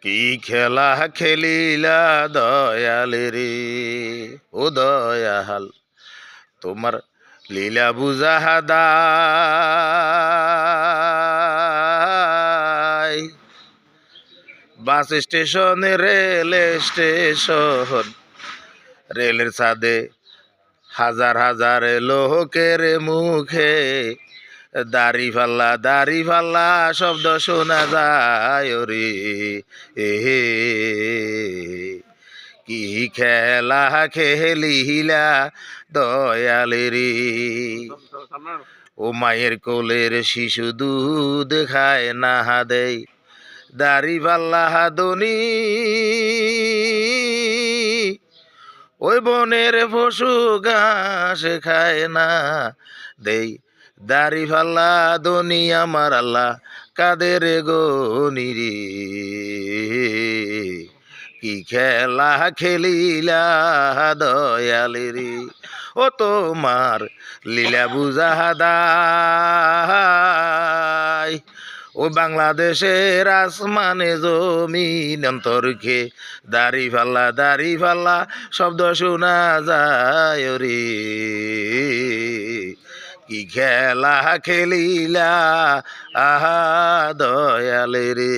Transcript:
কি খেলা খেলিলা দয়াল রে, ও দয়াল তোমার লীলা বুঝা দায়। বাস স্টেশন রেল স্টেশন, রেলের ছাদে হাজার হাজার লোকের মুখে দাড়ি ফাল্লা শব্দ শোনা যায় রে। এ কি খেলা খেলিলা দয়াল রে, ও মায়ের কোলের শিশু দুধ খায় না দেয়, দাড়ি পাল্লা হাদনি ওই বনের পশু ঘাস খায় না দেই, দাড়ি পাল্লা দনি আমার আল্লাহ কাদের গনি রে। কি খেলা খেলিলা দয়াল রে, ও তোমার লীলা বুঝা দায়। ও বাংলাদেশের আসমানে জমিন অন্তরকে দাড়ি ফাল্লা শব্দ শোনা যায় রে। কি খেলা খেলিলা আহা দয়াল রে।